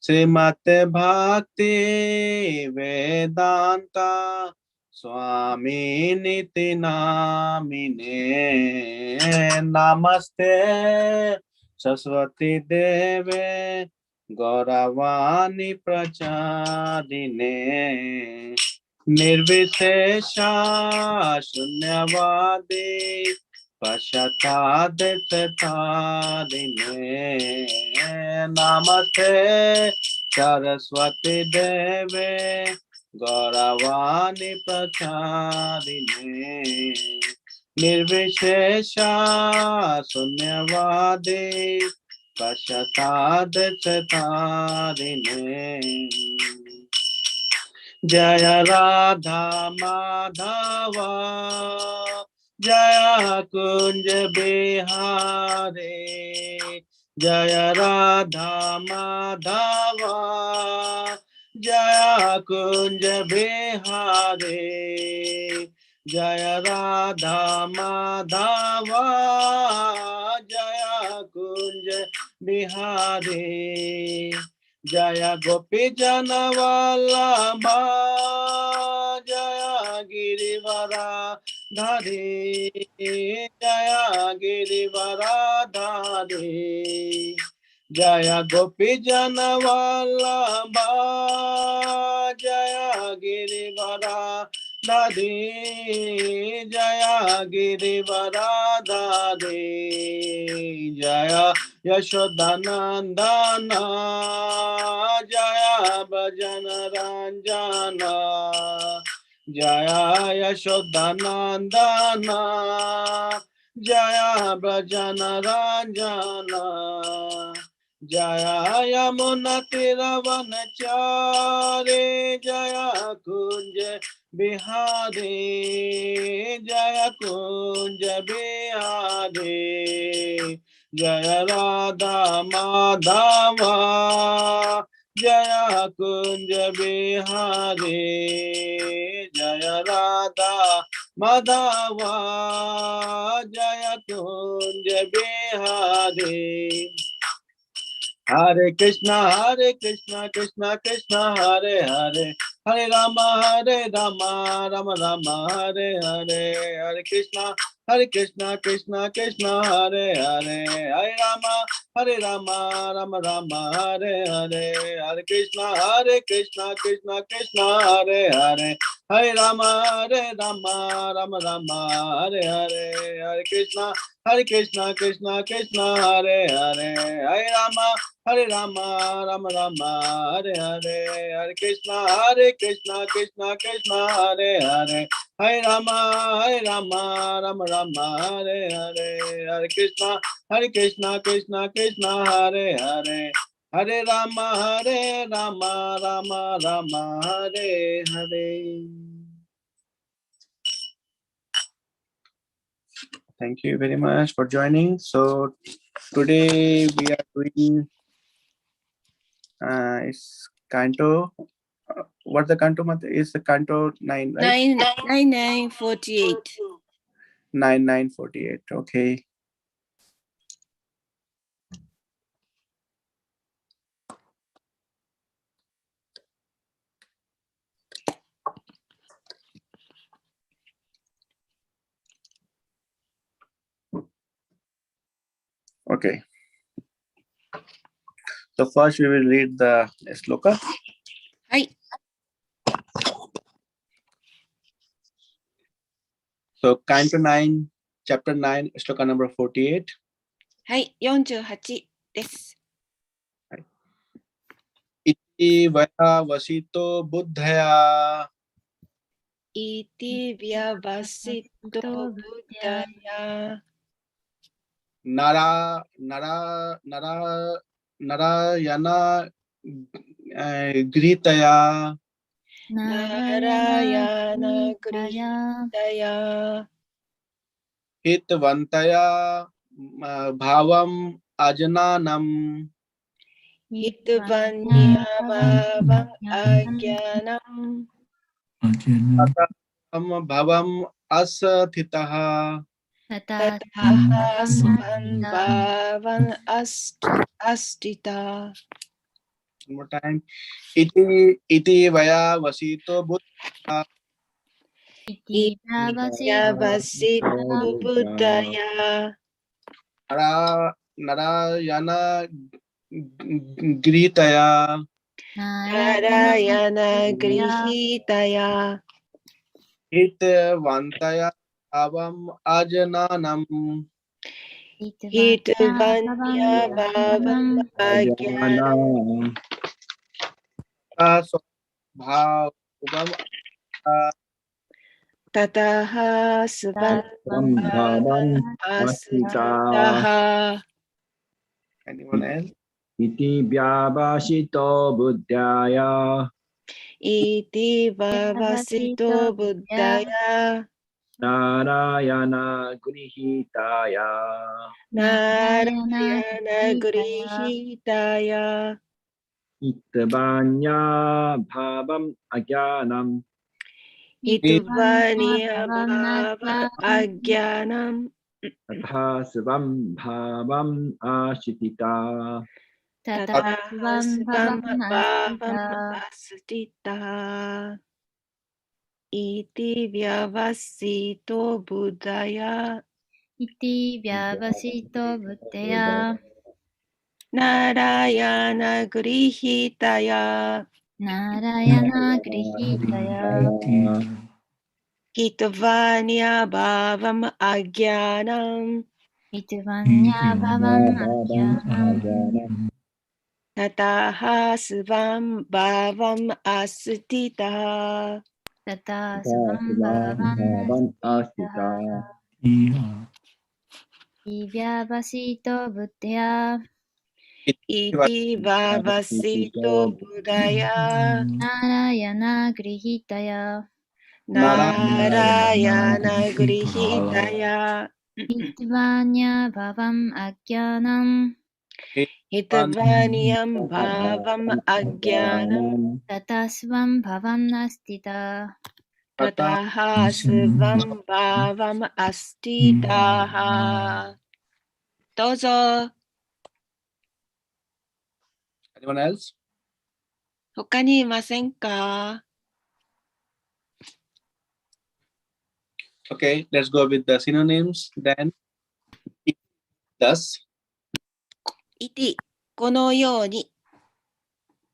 श्रीमते भक्ति वेदांता स्वामी निति नामिने नमस्ते सरस्वती देवे गौरवाणी प्रचारिणे निर्विशेषा शून्यवादी पश्चातादितारिणे नमस्ते सरस्वती देवे गौरवाणी प्रचारिणे निर्विशेषा शून्यवादी पश्चातादितारिणे जय राधा माधव जय कुंज बिहारी जय राधा माधव जय कुंज बिहारी जय राधा माधव जय कुंज बिहारी जय गोपी जन वल्लभा जय गिरिवरा धारी जय गिरिवरा धारी जय गोपी जन वल्लभा जय गिरिवरा धारी जय गिरिवरा धारी जय यशोदानंदन जय भजन रंजन जय यशोदानंदन जय भजन रंजन जय यमुना तीरवनचारी जय कुंज बिहारी जय कुंज बिहारी जय राधा माधव जय कुंज बिहारी जय राधा माधव जय कुंज बिहारी हरे कृष्णा कृष्णा कृष्णा हरे हरे हरे राम राम राम हरे हरे हरे कृष्णा कृष्णा कृष्णा हरे हरे हरे राम राम राम हरे हरे हरे कृष्णा कृष्णा कृष्णा हरे हरे हरे राम राम राम हरे हरे हरे कृष्णा कृष्णा कृष्णा हरे हरे हरे राम राम राम हरे हरे हरे कृष्णा कृष्णा कृष्णा हरे हरे हरे राम राम राम हरे हरे हरे कृष्णा कृष्णा हरे हरे हरे राम राम राम हरे Hare. Thank you very much for joining. So today we are doing it's canto. What the canto is the canto 9, right? 9:48. 9:48. Okay. Okay. So first we will read the sloka. Hi. So canto 9, chapter 9, sloka number 48. はい、48です。Iti vaya vasito buddhaya. Iti vyavasito buddhaya. Narayana gritaya. Narayana gritaya. Hitvantaya bhavam ajnanam. Hitvanya bhavam ajnanam. Tatam bhavam asthitaha. Tataha bhavan astita. One more time. Iti vaya vasito buddha. Iti Vasito Buddhaya Narayana Gritaya Narayana Grihitaya Hitvantaya Avam Ajananam Hitvanya Bhavam Agyanam Bhavam Tataha Svan Bhavan Asita Asitaha Anyone else? Iti Vyavasito Buddhaya Iti Vavasito Buddhaya Narayana Grihitaya Narayana Grihitaya Itvanya Bhavam Agyanam Hitvanya Bhava Agyanam Tatha Svam Bhavam Ashitita Tataha Svam Bhavam Asatita Iti Vyavasito Buddhaya Iti Vyavasito Buddhaya Narayana Grihitaya Narayana Grihitaya Hitvanya Bhavam Agyanam Itvanya Bhavam Agyanam Tataha Svam Bhavam Asatita Tata Svam Bhavam Asita Ivyavasito Buddhaya Iti Vavasito Buddhaya Narayana Grihitaya Narayana Grihitaya Itvanya Bhavam Agyanam Hitvanyam Bhavam Agyanam Tata Svam Bhavam Astita Tataha Svam Bhavam Astitaha どうぞ。 Anyone else? 他にいませんか？ Okay, let's go with the synonyms then. Thus, イティ、このように。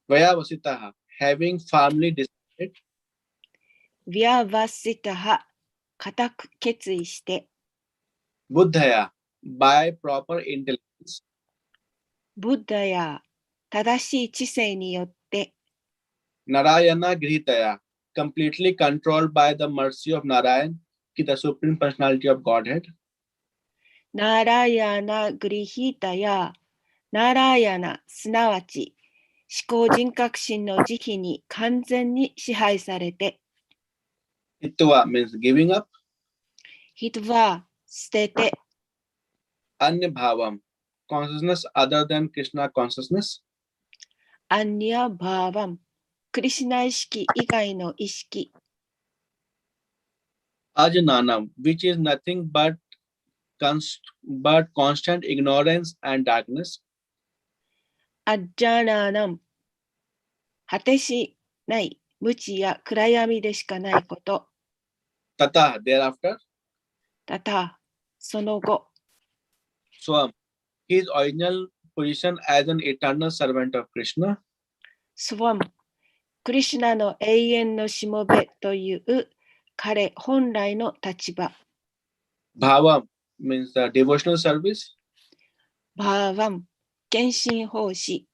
Vaya Vasitaha, having firmly decided. ヴィアヴァシタハ、固く決意して。 Buddhaya, by proper intelligence. ブッダや正しい知性によって。 Narayana Grihitaya, completely controlled by the mercy of Narayan, the Supreme Personality of Godhead. ナラヤナグリヒータや、ナラヤナ、すなわち、思考人格心の慈悲に完全に支配されて。 Hitva means giving up. 人は捨てて。 Anya Bhavam, consciousness other than Krishna consciousness. アンニャバーバン、クリシナ意識以外の意識。 Ajananam, which is nothing but constant ignorance and darkness. アッジャナーナム、果てしない無知や暗闇でしかないこと。 Tata, thereafter. たた、その後。 Swam, his original position as an eternal servant of Krishna. スワム、クリシュナの永遠のしもべという彼本来の立場。 Bhavam means the devotional service. バーワン、献身奉仕。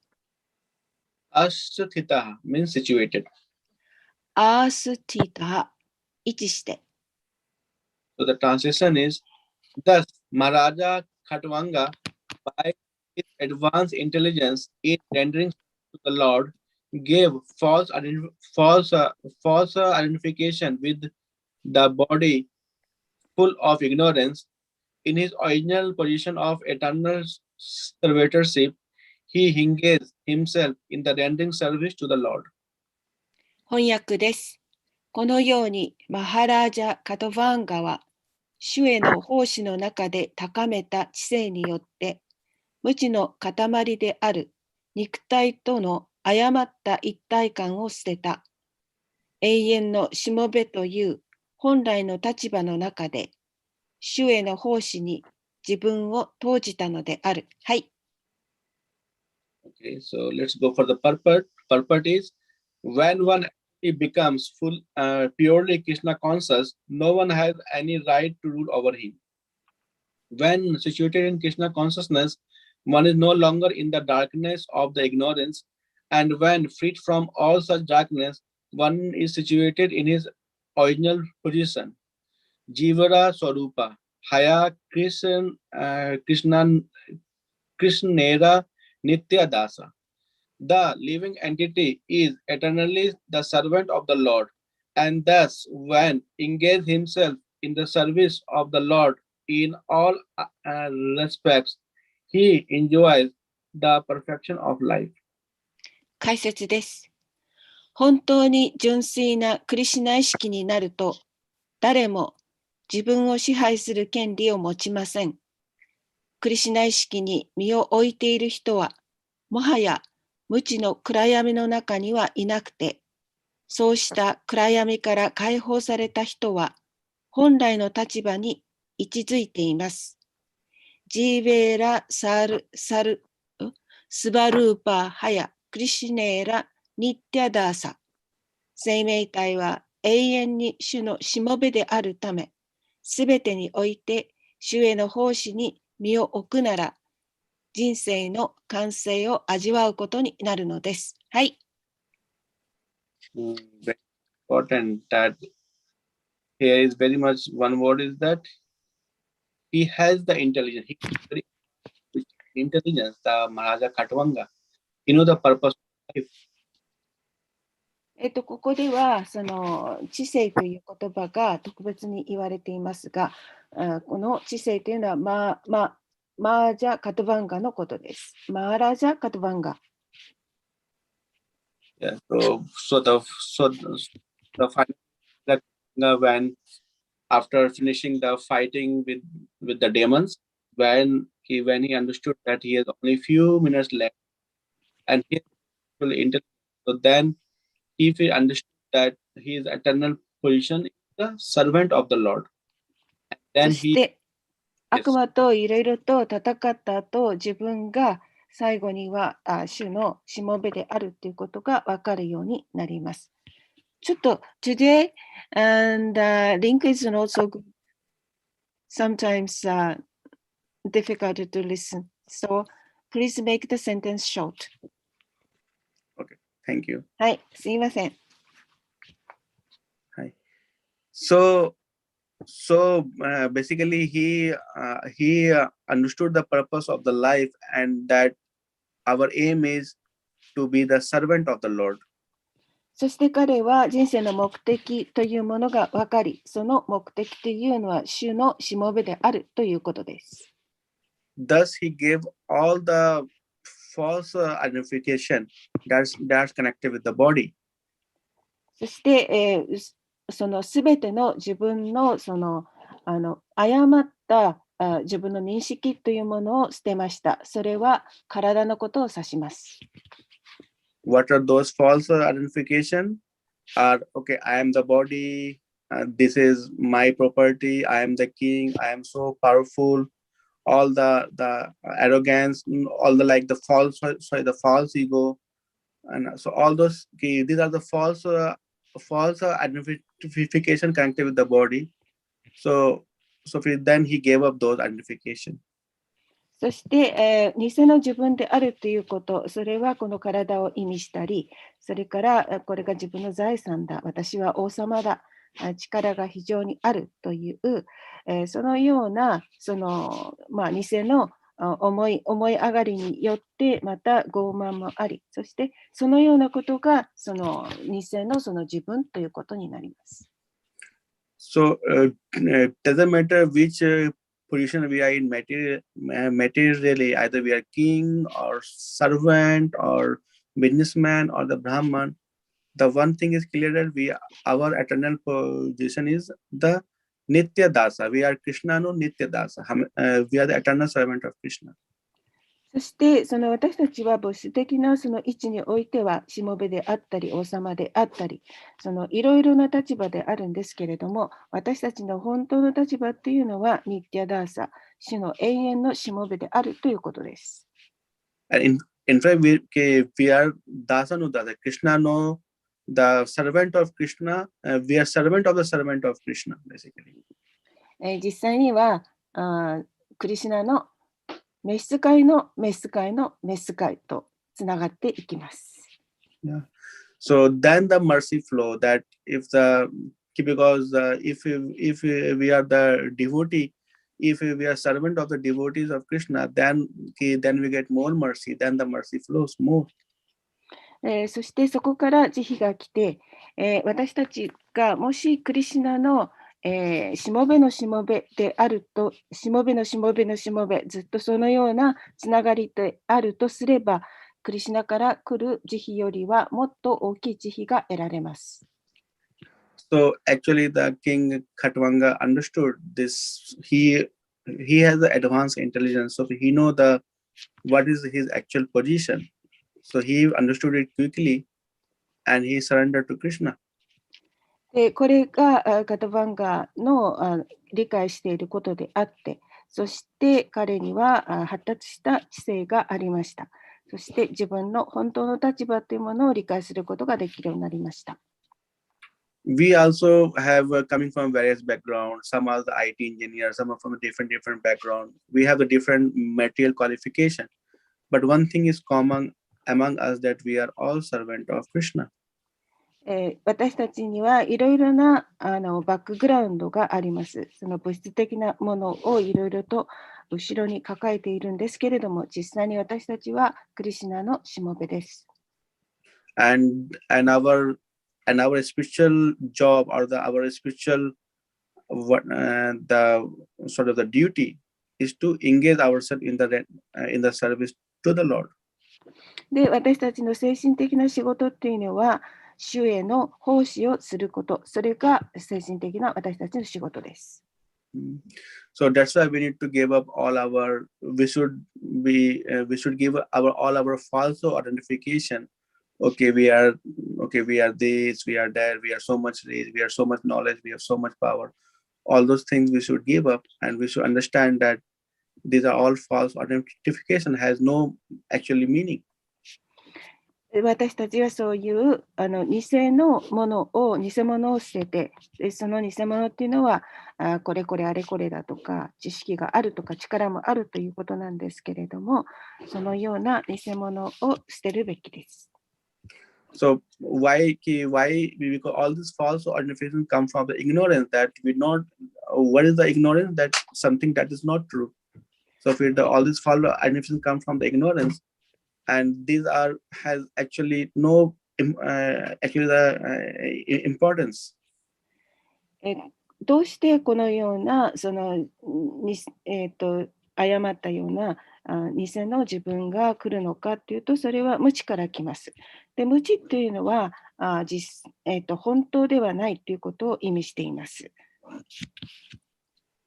Asthita means situated. アースティタ、位置して。 So the translation is, thus Maharaja Khatwanga, by his advanced intelligence in rendering to the Lord, gave false identification with the body full of ignorance. In his original position of eternal servitorship, he engaged himself in the rendering service to the Lord. 翻訳です。このようにマハラージャ・カトヴァンガは主への奉仕の中で高めた知性によって無知の塊である肉体との誤った一体感を捨てた。永遠のしもべという本来の立場の中で、主への奉仕に自分を投じたのである。はい。Okay, so let's go for the purport. Purport is when one becomes purely Krishna conscious, no one has any right to rule over him. When situated in Krishna consciousness, one is no longer in the darkness of the ignorance, and when freed from all such darkness, one is situated in his original position. Jivara Swarupa, Haya Krishnera Nitya Dasa. The living entity is eternally the servant of the Lord, and thus, when engaged himself in the service of the Lord in all respects, he enjoys the perfection of life. 解説です。本当に純粋なクリシュナ意識になると、誰も自分を支配する権利を持ちません。クリシュナ意識に身を置いている人は、もはや無知の暗闇の中にはいなくて、そうした暗闇から解放された人は、本来の立場に位置づいています。ジーベーラ・スバルーパー・ハヤ・クリシネーラ・ニッティアダーサ。生命体は永遠に主のしもべであるため、すべてにおいて主への奉仕に身を置くなら、人生の完成を味わうことになるのです。はい。Very important that here is very much one word is that he has the intelligence. He has very intelligence, the Maharaja Khatwanga. He knows the purpose of life. ここではその知性という言葉が特別に言われていますが、この知性というのはマージャ・カトバンガのことです。マーラジャ・カトバンガ。Yeah, so the final when after finishing the fighting with the demons, when he understood that he has only few minutes left and he is fully intelligent, so then he understood that his eternal position is the servant of the Lord. And そ then して、悪魔といろいろと戦った後、自分が最後には主のしもべであるということが分かるようになります。ちょっと today and link is also sometimes difficult to listen. So please make the sentence short. Okay, thank you. はい、すいません。So basically he understood the purpose of the life and that our aim is to be the servant of the Lord. そして彼は人生の目的というものが分かり、その目的というのは主のしもべであるということです。Thus he gave all the false identification that's connected with the body. そして、そのすべての自分の誤った自分の認識というものを捨てました。それは体のことを指します。What are those false identification? Okay, I am the body. This is my property. I am the king. I am so powerful. All the arrogance, all the false ego, and so all those. Okay, these are the false identification connected with the body. So then he gave up those identification. そして、偽の自分であるということ、それはこの体を意味したり、それからこれが自分の財産だ、私は王様だ、力が非常にあるという、そのような偽の思い上がりによって、また傲慢もあり、そしてそのようなことがその偽のその自分ということになります。So doesn't matter which position we are in materially, either we are king or servant or businessman or the Brahman. The one thing is clear that our eternal position is the Nitya Dasa. We are Krishna no Nitya Dasa. We are the eternal servant of Krishna. そしてその私たちは物質的なその位置においてはしもべであったり王様であったりそのいろいろな立場であるんですけれども私たちの本当の立場っていうのはニッティアダーサ主の永遠のしもべであるということです。And in fact, we are Dasanudada. Krishna no, the servant of Krishna. We are servant of the servant of Krishna, basically. 実際にはクリシュナの召使いの召使いの召使いとつながっていきます。Yeah. So then the mercy flow that if the because if we are the devotee, if we are servant of the devotees of Krishna, then we get more mercy. Then the mercy flows more. そしてそこから慈悲が来て、私たちがもしクリシュナのしもべのしもべであると、しもべのしもべのしもべ、ずっとそのようなつながりであるとすれば、クリシュナから来る慈悲よりはもっと大きい慈悲が得られます。So actually, the king Khatwanga understood this. He has the advanced intelligence, so he know what is his actual position. So he understood it quickly, and he surrendered to Krishna. でこれがガタバンガの理解していることであって、そして彼には発達した知性がありました。そして自分の本当の立場というものを理解することができるようになりました。We also have coming from various backgrounds. Some are the IT engineers, some are from a different background. We have a different material qualification, but one thing is common among us that we are all servant of Krishna. 私たちにはいろいろなバックグラウンドがあります。その物質的なものをいろいろと後ろに抱えているんですけれども、実際に私たちはクリシュナのしもべです。And our spiritual job or our spiritual the sort of the duty is to engage ourselves in the service to the Lord. で、私たちの精神的な仕事っていうのは、主への奉仕をすること、それが精神的な私たちの仕事です。So that's why we need to give up all our. We should give all our false identification. Okay, we are this, we are that, we are so much rich, we are so much knowledge, we have so much power. All those things we should give up, and we should understand that these are all false identification, has no actually meaning. 私たちはそういう偽のものを偽物を捨てて、その偽物っていうのはこれこれあれこれだとか知識があるとか力もあるということなんですけれども、そのような偽物を捨てるべきです。So why because all this false identification come from the ignorance that we not what is the ignorance that something that is not true. So if all this false identification come from the ignorance, and these has actually no actually the importance. どうしてこのようなその誤ったような偽の自分が来るのかというと、それは無知から来ます。で、無知というのは本当ではないということを意味しています。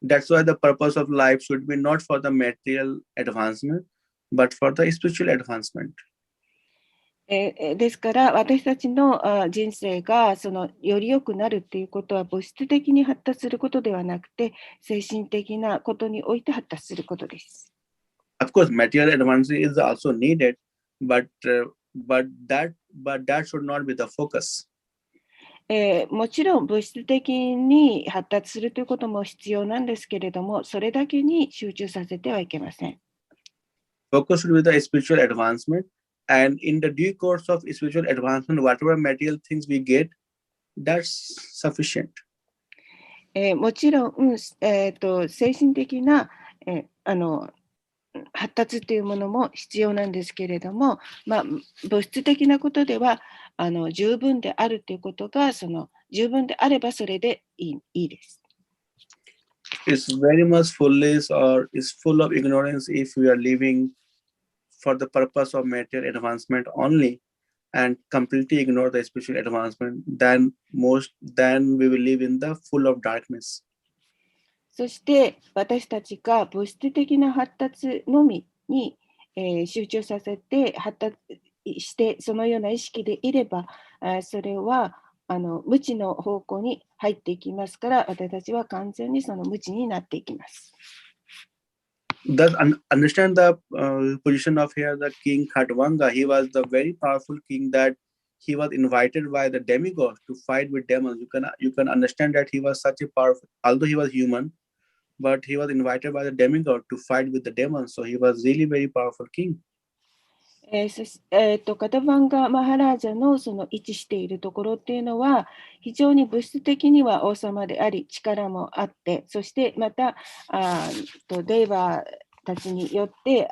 That's why the purpose of life should be not for the material advancement, but for the spiritual advancement. ですから私たちの人生がより良くなるということは物質的に発達することではなくて精神的なことにおいて発達することです。Of course, material advancement is also needed, but that should not be the focus. もちろん物質的に発達するということも必要なんですけれども、それだけに集中させてはいけません。Focus should be the spiritual advancement, and in the due course of spiritual advancement, whatever material things we get, that's sufficient. もちろん、精神的な、発達というものも必要なんですけれども、物質的なことでは十分であるということが十分であればそれでいいです。It's very much foolish or is full of ignorance if we are living for the purpose of material advancement only and completely ignore the spiritual advancement. Then we will live in the full of darkness. そして私たちが物質的な発達のみに、集中させて発達してそのような意識でいれば、それは無知の方向に入っていきますから、私たちは完全にその無知になっていきます。Thus, understand the position of here the king Khatvanga. He was the very powerful king that he was invited by the demigods to fight with demons. You can understand that he was such a powerful, although he was human, but he was invited by the demigod to fight with the demons. So he was really very powerful king. カタバンガ・マハラージャのその位置しているところっていうのは、非常に物質的には王様であり、力もあって、そしてまたデーバーたちによって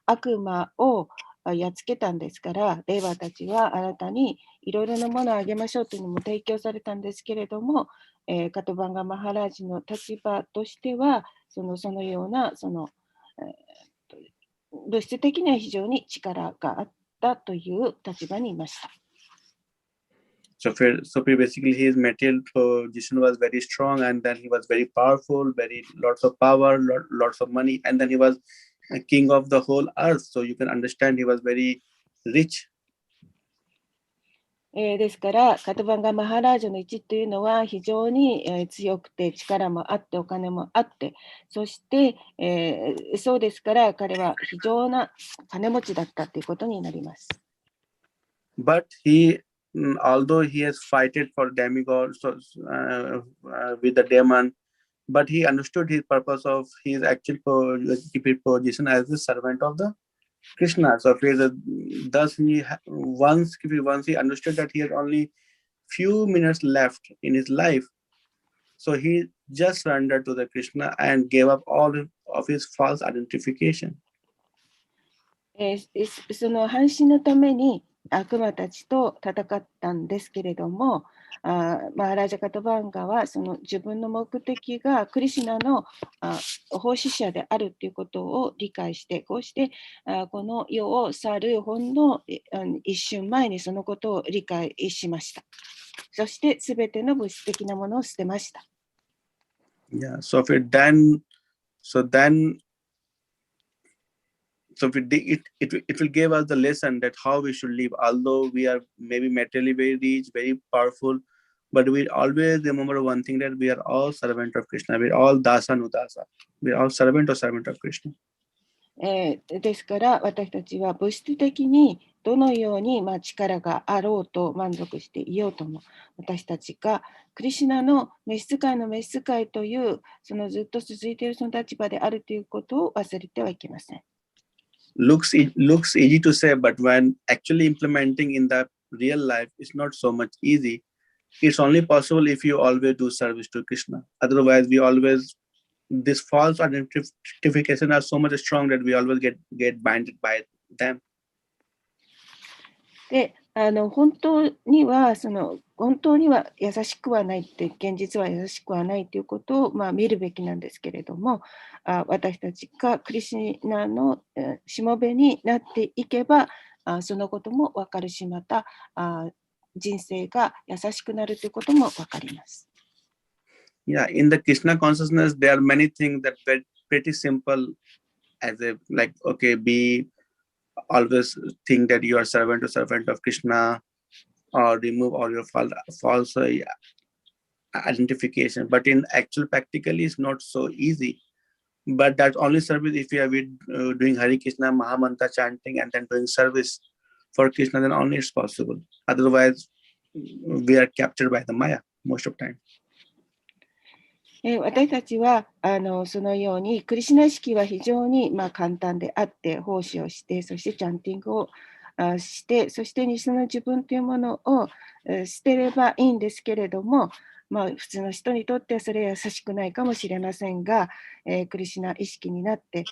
悪魔をやっつけたんですから、デーバーたちはあなたにいろいろなものをあげましょうというのも提供されたんですけれども、カタバンガ・マハラージャの立場としては、そのような物質的には非常に力があったという立場にいました。So basically his material position was very strong, and then he was very powerful, very lots of power, lots of money, and then he was a king of the whole earth. So you can understand he was very rich. ですから、カタバンガ・マハラージャの位置というのは非常に強くて力もあってお金もあって、そして、そうですから彼は非常な金持ちだったということになります。But he, although he has fighted for demigods with the demon, but he understood his purpose of his actual position as the servant of the Krishna. So thus once he understood that he had only few minutes left in his life, so he just surrendered to the Krishna and gave up all of his false identification. その半身のために悪魔たちと戦ったんですけれども、マハラジャ・カタバンガはその自分の目的がクリシュナの奉仕者であるということを理解して、こうしてこの世を去るほんの一瞬前にそのことを理解しました。そしてすべての物質的なものを捨てました。Yeah, so it will give us the lesson that how we should live. Although we are maybe materially very rich, very powerful, but we always remember one thing, that we are all servant of Krishna. We are all dasa nudasa. We are all servant of Krishna. ですから私たちは物質的にどのように力があろうと満足していようとも、私たちがクリシュナの召使いの召使いというそのずっと続いているその立場であるということを忘れてはいけません。Looks easy to say, but when actually implementing in the real life, it's not so much easy. It's only possible if you always do service to Krishna. Otherwise, this false identification are so much strong that we always get binded by them. で、本当には優しくはないって、現実は優しくはないということを見るべきなんですけれども、私たちがクリシュナのしもべになっていけば、そのことも分かるし、また人生が優しくなるということも分かります。Yeah, in the Krishna consciousness, there are many things that are pretty simple, be always think that you are servant of Krishna, or remove all your false identification. But in actual practically, it's not so easy. But that only service if you are doing Hare Krishna Mahamantra chanting and then doing service for Krishna, then only it's possible. Otherwise, we are captured by the Maya most of the time. 私たちはそのようにクリシュナ意識は非常に簡単であって、奉仕をして、そしてチャンティングをして、そしてその自分というものを捨てればいいんですけれども、普通の人にとってはそれは優しくないかもしれませんが、クリシュナ意識になって、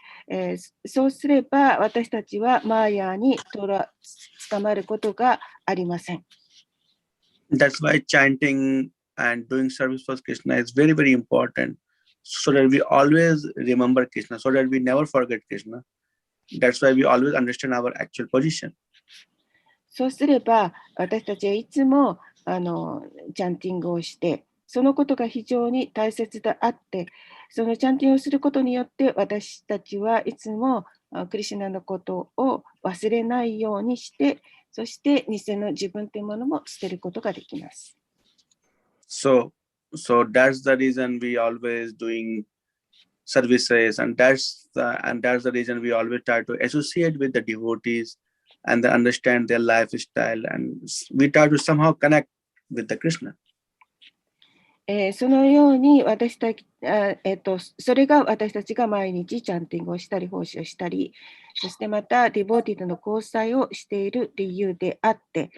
そうすれば私たちはマーヤに捕まることがありません。That's why chanting and doing service for Krishna is very, very important, so that we always remember Krishna, so that we never forget Krishna. That's why we always understand our actual position. そうすれば私たちはいつもチャンティングをして、そのことが非常に大切であって、そのチャンティングをすることによって私たちはいつもクリシュナのことを忘れないようにして、そして偽の自分というものも捨てることができます。So that's the reason we always doing services, and that's the reason we always try to associate with the devotees and understand their lifestyle, and we try to somehow connect with the Krishna. そのように私たち、それが私たちが毎日チャンティングをしたり、奉仕をしたり、そしてまたディボーティーとの交際をしている理由であって、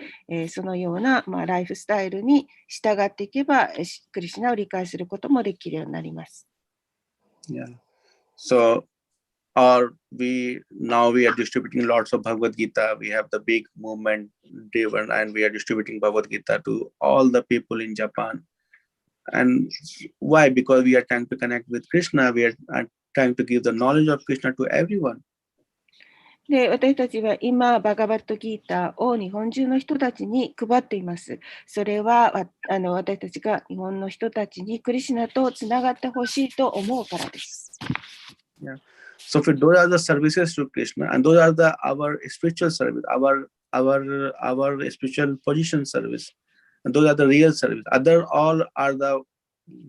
そのような、ライフスタイルに従っていけば、クリシュナを理解することもできるようになります。Yeah. So, or now we are distributing lots of Bhagavad Gita. We have the big movement driven, and we are distributing Bhagavad Gita to all the people in Japan. And why? Because we are trying to connect with Krishna. We are trying to give the knowledge of Krishna to everyone. で、私たちは今、バガバットギーターを日本中の人たちに配っています。それは私たちが日本の人たちにクリシュナとつながってほしいと思うからです。Yeah. So those are the services to Krishna, and those are our spiritual service, our spiritual position service, and those are the real service. Other all are the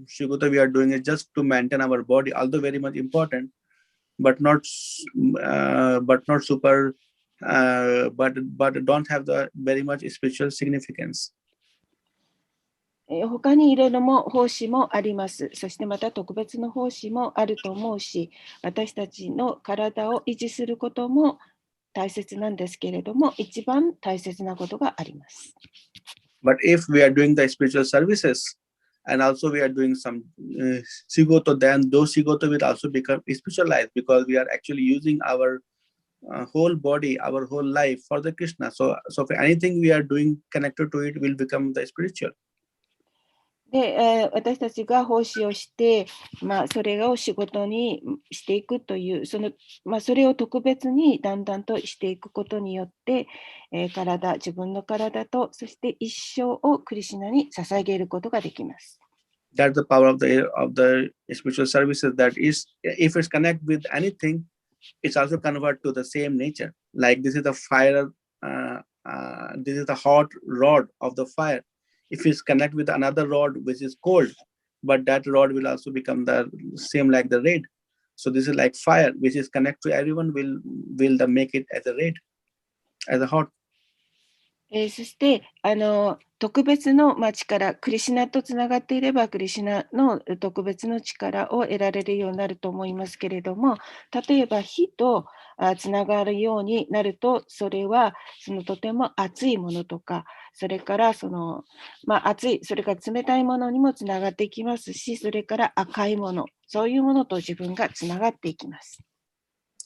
Shigota we are doing it just to maintain our body, although very much important, but not super, but don't have the very much spiritual significance. 他にいろいろ奉仕もあります。そしてまた特別の奉仕もあると思うし、私たちの体を維持することも大切なんですけれども、一番大切なことがあります。But if we are doing the spiritual services, and also we are doing some Sigoto, then those Sigoto will also become spiritualized, because we are actually using our whole body, our whole life for the Krishna. So for anything we are doing connected to it will become the spiritual. で、私たちが奉仕をして、それを仕事にしていくという、それを特別にだんだんとしていくことによって、自分の体と、そして一生をクリシュナに捧げることができます。That's the power of the spiritual services. That is, if it's connect with anything, it's also convert to the same nature. Like this is the fire, this is the hot rod of the fire. If it's connect with another rod which is cold, but that rod will also become the same like the red. So this is like fire, which is connect to everyone, will make it as a red, as a hot. そして、特別の力、クリシュナとつながっていれば、クリシュナの特別の力を得られるようになると思いますけれども、例えば火とつながるようになると、それはとても熱いものとか、それから熱い、それから冷たいものにもつながっていきますし、それから赤いもの、そういうものと自分がつながっていきます。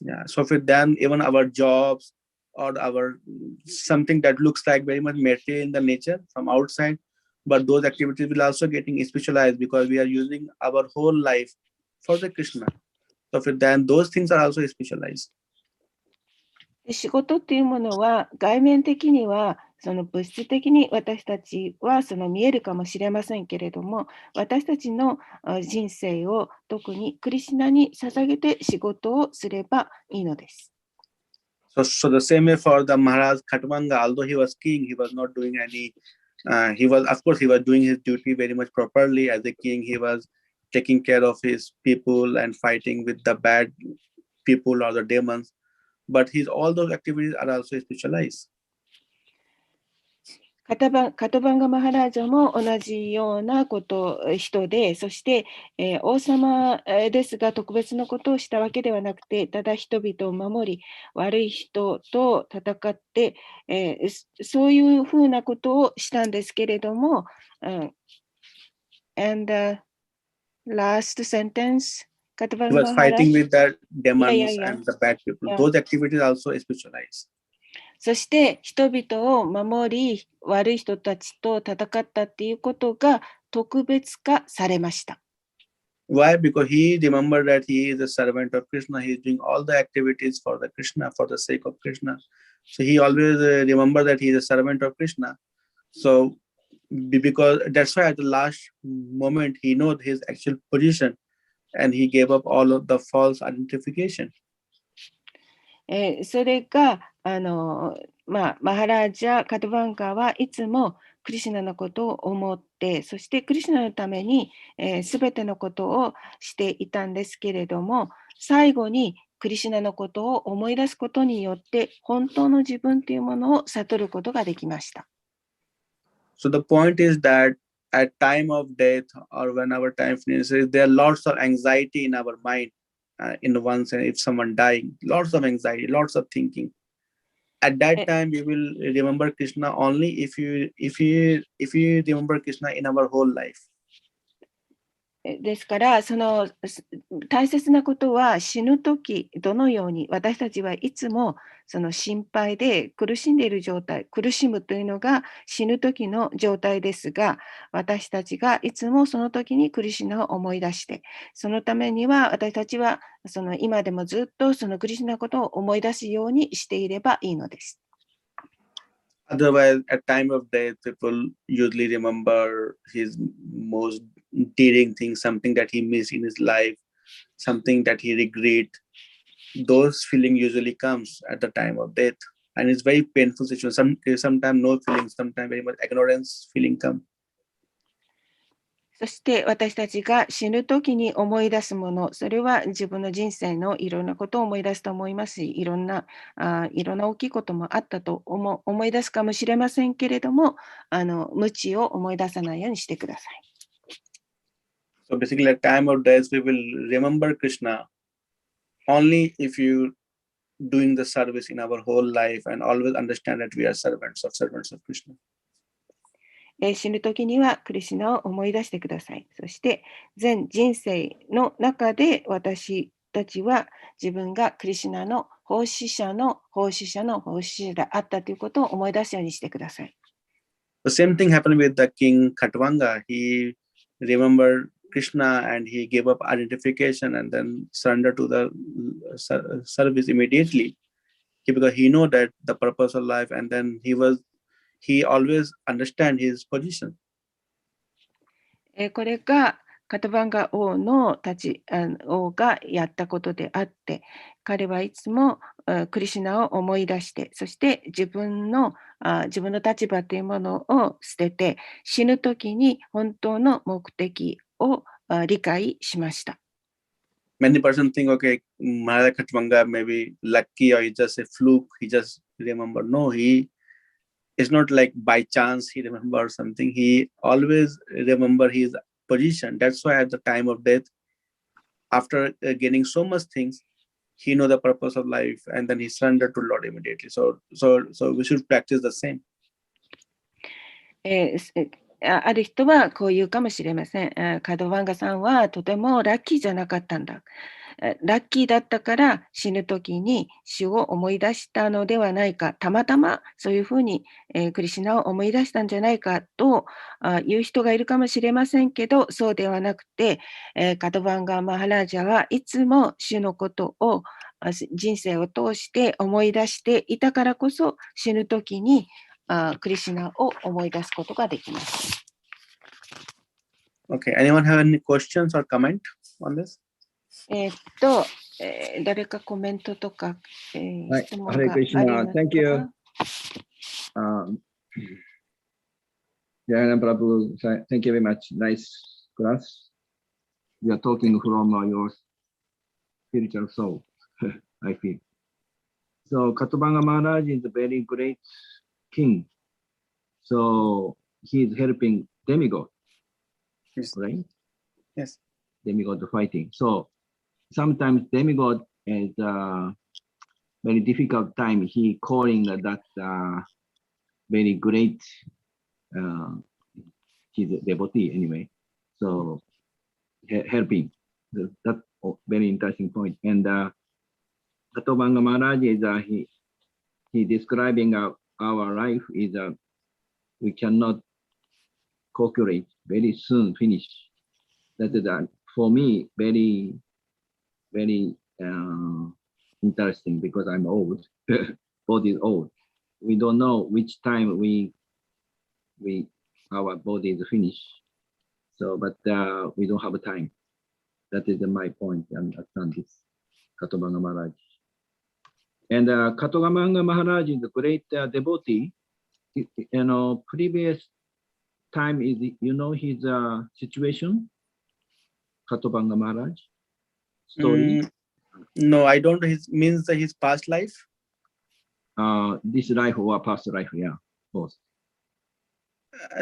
Yeah, so for then even our jobs, or our something that looks like very much material in the nature from outside, but those activities will also getting specialized, because we are using our whole life for the Krishna. So for then those things are also specialized. 仕事っていうものは外面的には物質的に私たちは見えるかもしれませんけれども、私たちの人生を特にクリシュナに捧げて仕事をすればいいのです。So the same way for the Maharaj Khatwanga, although he was king, he was not doing any. He was doing his duty very much properly as a king. He was taking care of his people and fighting with the bad people or the demons. But all those activities are also specialized. カトバンガマハラージャも同じような人で、そして、王様ですが特別なことをしたわけではなくて、ただ人々を守り、悪い人と戦って、そういうふうなことをしたんですけれども、and the last sentence, He was fighting with the demons and the bad people. Those activities also specialized. そして人々を守り、悪い人たちと戦ったっていうことが特別化されました。Why? Because he remembered that he is a servant of Krishna. He is doing all the activities for the Krishna, for the sake of Krishna. So he always remember that he is a servant of Krishna. So because that's why at the last moment he knows his actual position, and he gave up all of the false identification. それがマハラージャ・カドバンガはいつもクリシュナのことを思って、そしてクリシュナのためにすべてのことをしていたんですけれども、最後にクリシュナのことを思い出すことによって、本当の自分というものを悟ることができました。So the point is that at time of death or when our time finishes, there are lots of anxiety in our mind. In one sense, if someone dying, lots of anxiety, lots of thinking. At that time, we will remember Krishna only if you remember Krishna in our whole life. ですから、大切なことは死ぬとき、どのように私たちはいつもその心配で苦しんでいる状態、苦しむというのが死ぬときの状態ですが、私たちがいつもその時にクリシュナを思い出して、そのためには私たちは今でもずっとそのクリシュナのことを思い出すようにしていればいいのです。Otherwise, at time of death, people usually remember his most daring thing, something that he missed in his life, something that he regret. Those feeling usually comes at the time of death, and it's very painful situation. Sometimes no feeling, sometimes very much ignorance feeling come. そして私たちが死ぬときに思い出すもの、それは自分の人生のいろんなことを思い出すと思いますし、いろんな大きいこともあったと思い出すかもしれませんけれども、無知を思い出さないようにしてください。So basically, at time of death, we will remember Krishna only if you doing the service in our whole life and always understand that we are servants of Krishna. 死ぬときにはクリシュナを思い出してください。そして全人生の中で私たちは自分がクリシュナの奉仕者の奉仕者の奉仕者であったということを思い出すようにしてください。The same thing happened with the king Khatvanga. He remembered Krishna and he gave up identification and then surrendered to the service immediately because he know that the purpose of life, and then he always understand his position. これがカトバンガ王がやったことであって、彼はいつもクリシュナを思い出して、そして自分の立場というものを捨てて、死ぬときに本当の目的を理解しました。Many persons think, okay, Maharaj Khatvanga may be lucky or it's just a fluke. He just remember. No, it's not like by chance he remembers something. He always remember his position. That's why at the time of death, after gaining so much things, he know the purpose of life, and then he surrendered to Lord immediately. So we should practice the same. ある人はこう言うかもしれません。カドワンガさんはとてもラッキーじゃなかったんだ。ラッキーだったから死ぬ時に主を思い出したのではないか。たまたまそういうふうに、クリシュナを思い出したんじゃないかという人がいるかもしれませんけど、そうではなくて、カドワンガ・マハラージャはいつも主のことを人生を通して思い出していたからこそ、死ぬ時にクリシュナを思い出すことができます。Okay, anyone have any questions or comment on this? 誰かコメントとか、はい、質問がありますか？ Thank you. Jayana Prabhu, thank you very much. Nice class. You are talking from your spiritual soul, I feel. So Katubanga Maharaj is a very great king. So he is helping demigod, Yes. right? Yes. Demigod fighting. So sometimes demigod is a very difficult time. He calling that very great he's a devotee anyway. So helping. That's a very interesting point. And Katobanga Maharaj is he describing our life is we cannot calculate very soon finish. That is for me very very interesting because I'm old. Body is old. We don't know which time our body is finished. So, but we don't have time. That is my point. And understand this, Katobanga Maharaj. And Katogamanga Maharaj is a great devotee. Previous time is, his situation, Katobanga Maharaj story. No, I don't. His means his past life. This life or past life, yeah, both.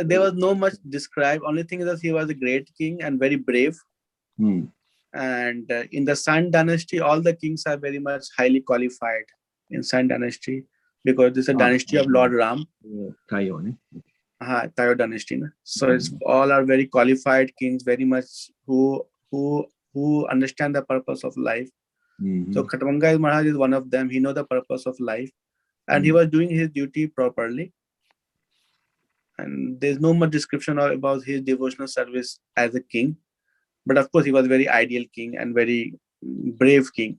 There was no much described. Only thing is that he was a great king and very brave. And in the Sun dynasty, all the kings are very much highly qualified in Sun dynasty because this is a dynasty of Lord Ram. Tayo, Tayo dynasty. So it's all are very qualified kings, very much who understand the purpose of life. So Katavanga Maharaj is one of them. He knows the purpose of life, and he was doing his duty properly. And there's no much description about his devotional service as a king, but of course he was a very ideal king and very brave king.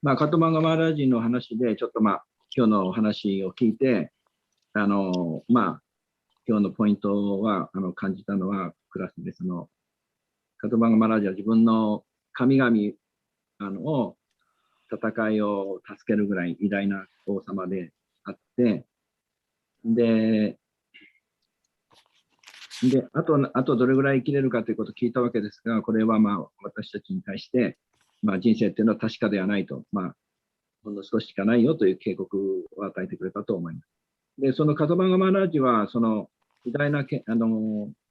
まあ、カトマンガマーラージの話で、ちょっと今日のお話を聞いて、今日のポイントは、感じたのは、クラスで、カトマンガマーラージは自分の神々を、戦いを助けるぐらい偉大な王様であって、で、あとどれぐらい生きれるかということを聞いたわけですが、これは私たちに対して、人生っていうのは確かではないと、ほんの少ししかないよという警告を与えてくれたと思います。で、そのカトバンガマーラージは、偉大な献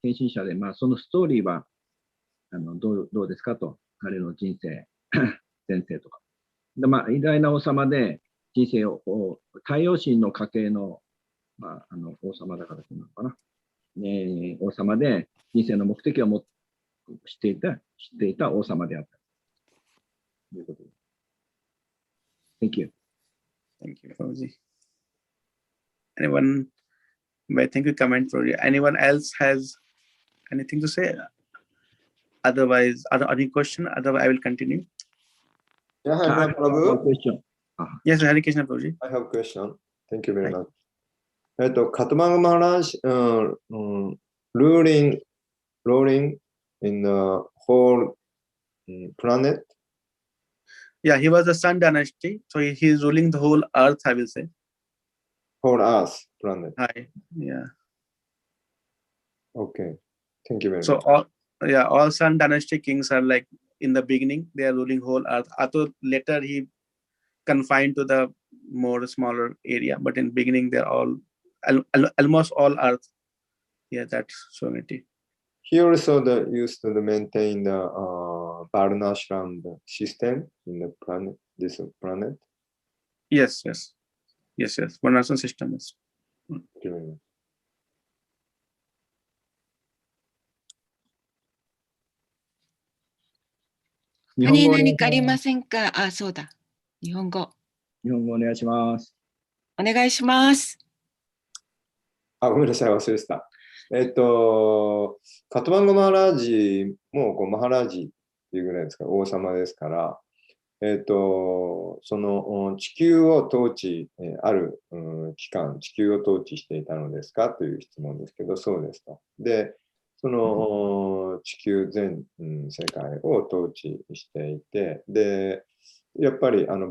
身者で、そのストーリーはどうですかと、彼の人生、前世とか。で、偉大な王様で、人生を、太陽神の家系の、王様だからというのかな。王様で、人生の目的を知っていた王様であった。ということです。Thank you. Thank you, Fauzi. Anyone? Thank you, comment for you. Anyone else has anything to say? Otherwise, any question? Otherwise, I will continue. Yeah, I have a question. Yes, Hari Krishna Prabhuji. I have a question. Thank you very much. Katmanga Maharaj ruling in the whole planet. Yeah, he was a Sun dynasty, so he is ruling the whole earth, I will say. Whole earth planet. Hi. Yeah. Okay. Thank you very So much. all Sun dynasty kings are like in the beginning they are ruling whole earth. Although later he confined to the more smaller area, but in beginning they're all almost all earth. Yeah, that's sovereignty. He also used to maintain the Varnashram system in the planet. This planet. Yes. Varnashram system is. Thank you very much. 何かありませんか？あ、そうだ。日本語。日本語お願いします。お願いします。ごめんなさい、忘れてた。カトマンガマハラージもマハラージっていうぐらいですから、王様ですから、その地球を統治、ある期間、地球を統治していたのですかという質問ですけど、そうですと。で、その地球全世界を統治していて、で、やっぱりその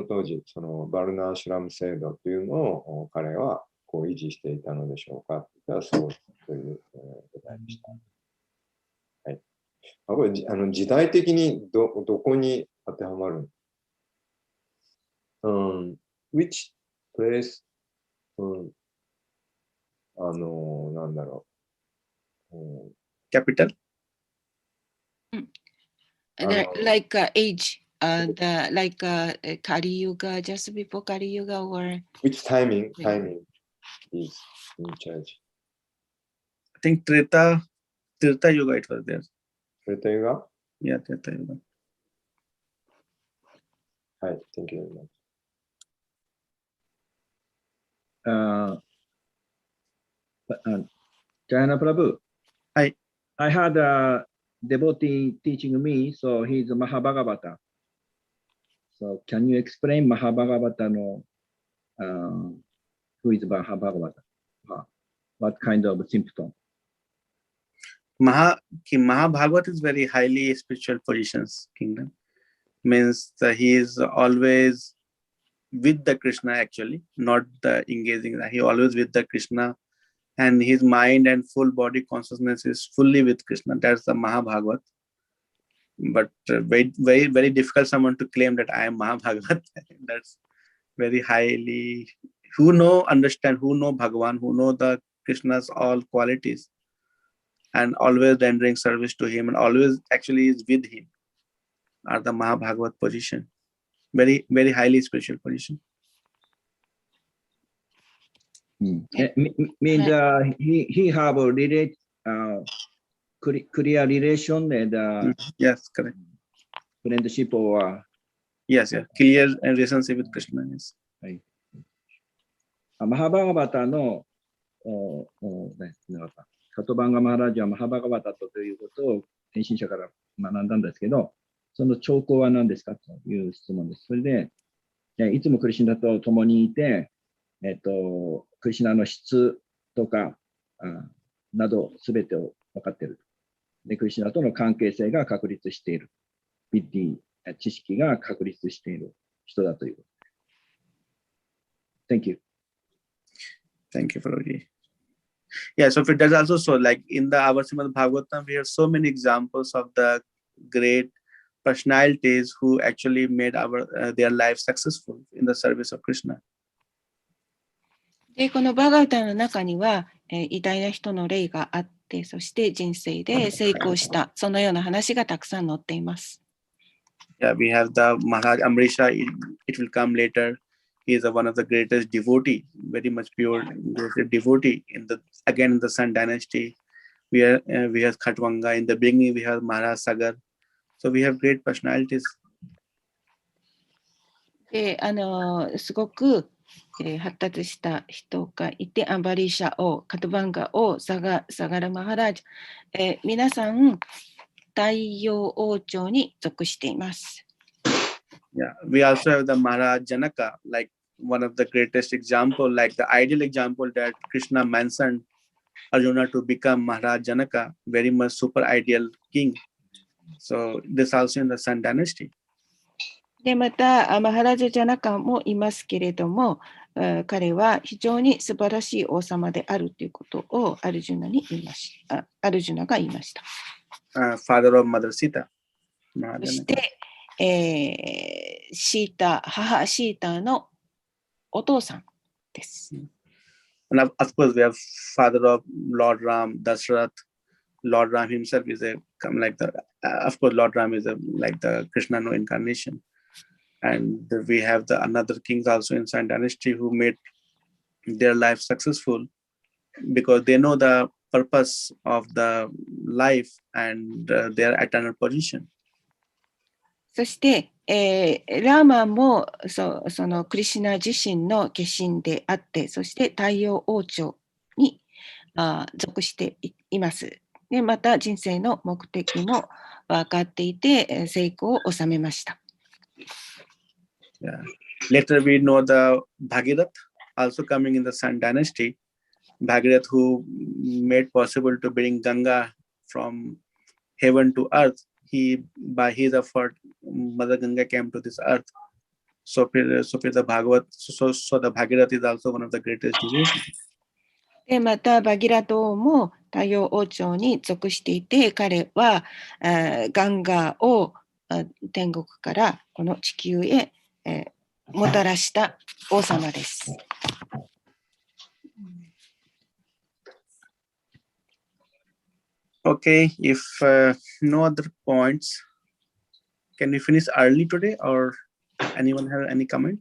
当時、そのバルナーシュラム制度というのを彼は維持していたのでしょうかというそうという答えでした。はい。これ時代的にどこに当てはまる？which place? なんだろう。Capital? Like age, like Kali Yuga, just before Kali Yuga, or which timing is in charge? I think Treta Yuga it was there. Treta Yuga? Yeah, Treta Yuga. Hi, thank you very much. Jayana Prabhu. Hi. I had a devotee teaching me, so he's a Mahabhagavata. So can you explain Mahabhagavata? Who is Mahabhagavata? What kind of symptom? Mahabhagat is very highly spiritual positions kingdom. means he is always with the Krishna, actually, not the engaging. He always with the Krishna, and his mind and full body consciousness is fully with Krishna. That's the Mahabhagavat. But very difficult someone to claim that I am Mahabhagavat. That's very highly, who understand, who know Bhagavan, who know the Krishna's all qualities, and always rendering service to him, and always actually is with him, are the Mahabhagavat position. Very highly spiritual position. Means he have a clear relation and Yes, correct. friendship or Yes, clear relationship with Krishna. Yes. マハバガバタのカトバンガマハラジはマハバガバタということを天心者から学んだんですけど、その兆候は何ですかという質問です。それで、いつもクリシナと共にいて、クリシナの質とかなどすべてを分かっている。で、クリシナとの関係性が確立している。ビッティ、知識が確立している人だという。Thank you. Thank you, Prabhuji. Yeah, so there's also so like in the our Srimad Bhagavatam, we have so many examples of the great personalities who actually made their life successful in the service of Krishna. で、このバガータの中には、偉大な人の例があって、そして人生で成功した、そのような話がたくさん載っています。Yeah, we have the Maharaj Amrisha. It will come later. He is one of the greatest devotee, very much pure devotee in the Sun dynasty. We have Khatwanga. In the beginning, we have Maharaj Sagar. So we have great personalities. ですごく、発達した人がいて、アンバリーシャ王、カトバンガ王、サガラマハラージュ、皆さん、太陽王朝に属しています。Yeah, we also have the Maharaj Janaka, like one of the greatest example, like the ideal example that Krishna mentioned Arjuna to become Maharaj Janaka, very much super ideal king. So this also in the Sun dynasty. で、また、マハラジャ・ジャナカもいますけれども、彼は非常に素晴らしい王様であるということをアルジュナが言いました。Father of Mother Sita. そして、母シータのお父さんです。And of course, we have father of Lord Ram, Dashrath. Lord Ram himself is of course, Lord Ram is like the Krishna no incarnation. And we have the another kings also in Sun dynasty who made their life successful because they know the purpose of the life and their eternal position. そして、ラーマもそのクリシュナ自身の化身であって、そして太陽王朝に属しています。で、また人生の目的も分かっていて、成功を収めました。Yeah. Later we know the Bhagirath also coming in the Sun dynasty. Bhagirath who made possible to bring Ganga from heaven to earth. By his effort, Mother Ganga came to this earth. So the Bhagirath is also one of the greatest devotees. で、またバギラト王も太陽王朝に属していて、彼はガンガーを天国からこの地球へもたらした王様です。Okay, if no other points, can we finish early today or anyone have any comment?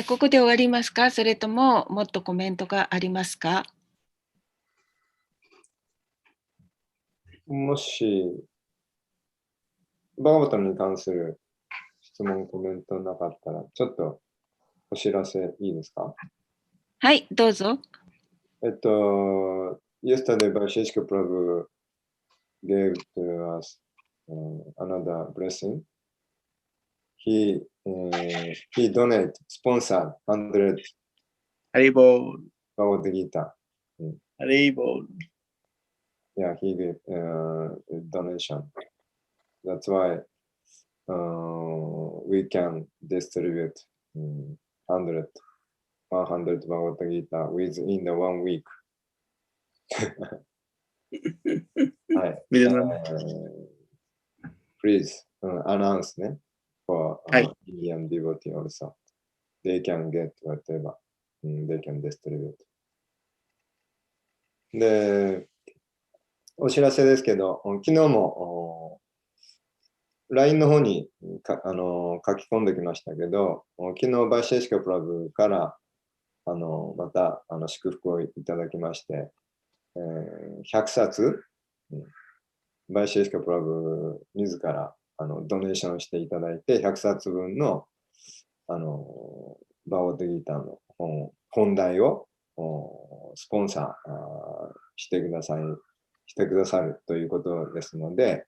ここで終わりますか？それとももっとコメントがありますか？もし、バガバタに関する質問、コメントなかったら、ちょっとお知らせいいですか？はい、どうぞ。Yesterday, Vaisheshika Prabhu gave to us another blessing. He donated, sponsored 100 Haribol. Bhagavad Gita. Haribol. Yeah, he gave donation. That's why we can distribute 100 Bhagavad Gita within the 1 week. はい。Please announce ね。for はい。 Indian devotee also. They can get whatever. They can distribute. で、お知らせですけど、昨日もLINE の方に書き込んできましたけど、昨日バイシェシカプラブからまた祝福をいただきまして、100冊、バイシェシカプラブ自らドネーションしていただいて、100冊分のバーガーギーターの本題をスポンサーしてくださるということですので、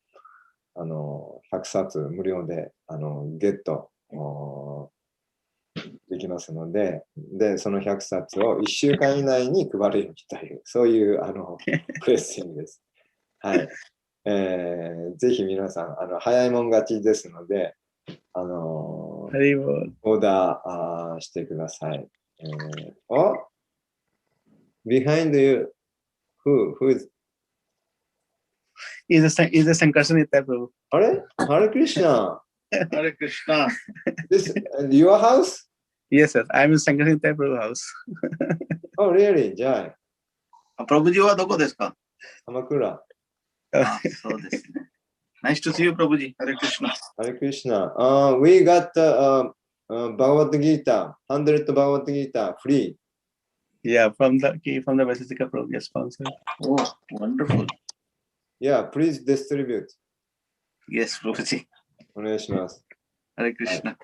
100冊無料でゲットできますので、その100冊を1週間以内に配るようにという、そういうクエスチョンです。はい。ぜひ皆さん、早いもん勝ちですので、オーダーしてください。behind you, who is is a Sankarshan Prabhu. あれハレクリシナ。Hare Krishna. This your house? Yes, sir. I'm in Sankarshan Prabhu house. Oh, really? じゃあ、プラブジはどこですか？鎌倉。そうですね。Nice to see you, Prabhuji. Hare Krishna. Hare Krishna. We got Bhagavad Gita, 100 Bhagavad Gita free. Yeah, from the Vasisika Prabhu sponsor. Oh, wonderful. Yeah, please distribute. Yes, Prabhuji. お願いします。Hare Krishna.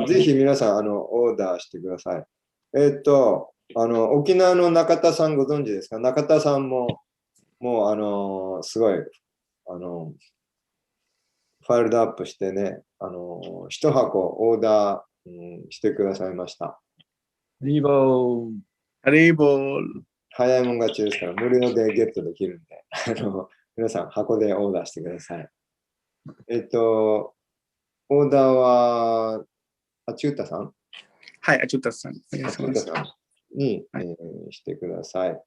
ぜひ皆さん、オーダーしてください。沖縄の中田さんご存知ですか？中田さんも、もう、すごい、ファイルドアップしてね、一箱オーダー、してくださいました。ハリボール。ハリボール。早いもん勝ちですから、無料でゲットできるんで、皆さん箱でオーダーしてください。オーダーは、アチュータさん？はい、アチュータさん。アチュータさんに、してください。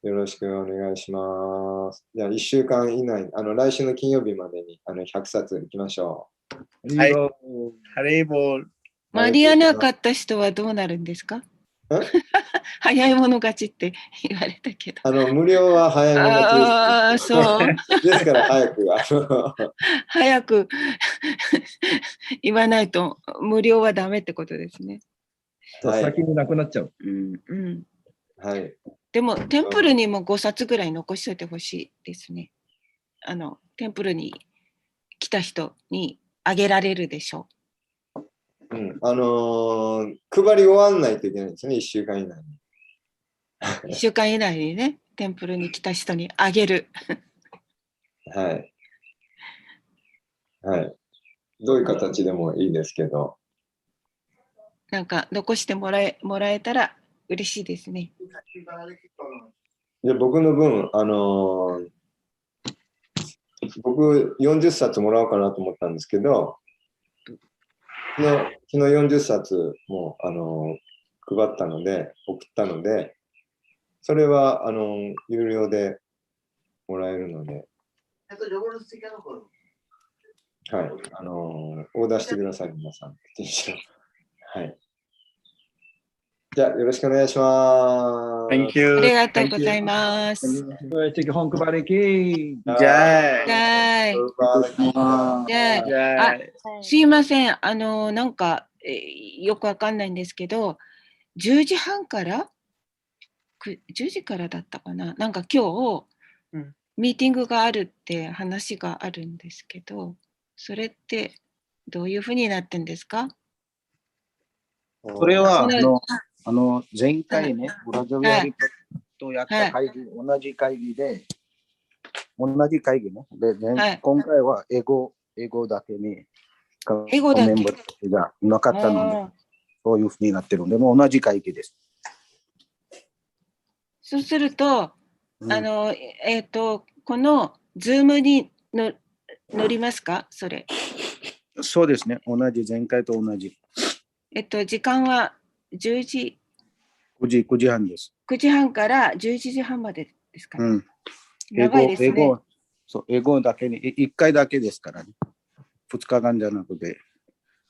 よろしくお願いします。じゃあ、1週間以内、来週の金曜日までに100冊いきましょう。はい。ハリボール。間に合わなかった人はどうなるんですか？早い者勝ちって言われたけど。無料は早い者勝ちです。ああ、そう。ですから早く。早く言わないと無料はダメってことですね。先になくなっちゃう。はい。でも、テンプルにも5冊ぐらい残しておいてほしいですね。テンプルに来た人にあげられるでしょう。配り終わんないといけないんですね、1週間以内に。1週間以内にね、テンプルに来た人にあげる。はい。はい。どういう形でもいいですけど。なんか残してもらえたら嬉しいですね。で僕の分、僕40冊もらおうかなと思ったんですけど、昨日40冊も配ったので、送ったので、それは有料でもらえるので、はい、オーダーしてください、皆さん。はい。じゃあ、よろしくお願いします。Thank you. ありがとうございます。本配りき。じゃはい。すいません。なんか、よくわかんないんですけど、10時半から10時からだったかな。なんか今日、ミーティングがあるって話があるんですけど、それってどういうふうになってんですか？それは、前回ね、ブラジルやりとやった会議、同じ会議ね。で、今回は英語だけに、英語だけメンバーがなかったので、そういうふうになってるんで、もう同じ会議です。そうすると、このズーム乗りますかそれ。そうですね。同じ、前回と同じ。時間は10時、 9時半です。 9時半から11時半までですかね。うん。長いですね。英語だけに、1回だけですからね。2日間じゃなくて、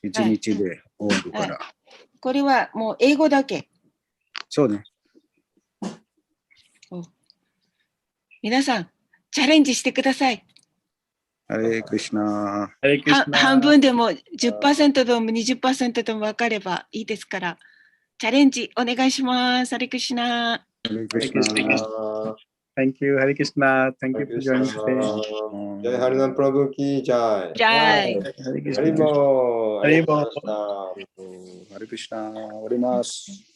1日で終わるから。これはもう英語だけ。そうね。皆さん、チャレンジしてください。ハレクリシナ。半分でも 10% でも 20% でも分かればいいですから、チャレンジお願いします。ハレクリシナ。ハレクリシナ。Thank you, Hare Krishna. Thank you for joining today. Jai Harinam Prabhu ki Jai. じゃあ、Hare Krishna. Haribo. Haribo. ハレクリシナ。終わります。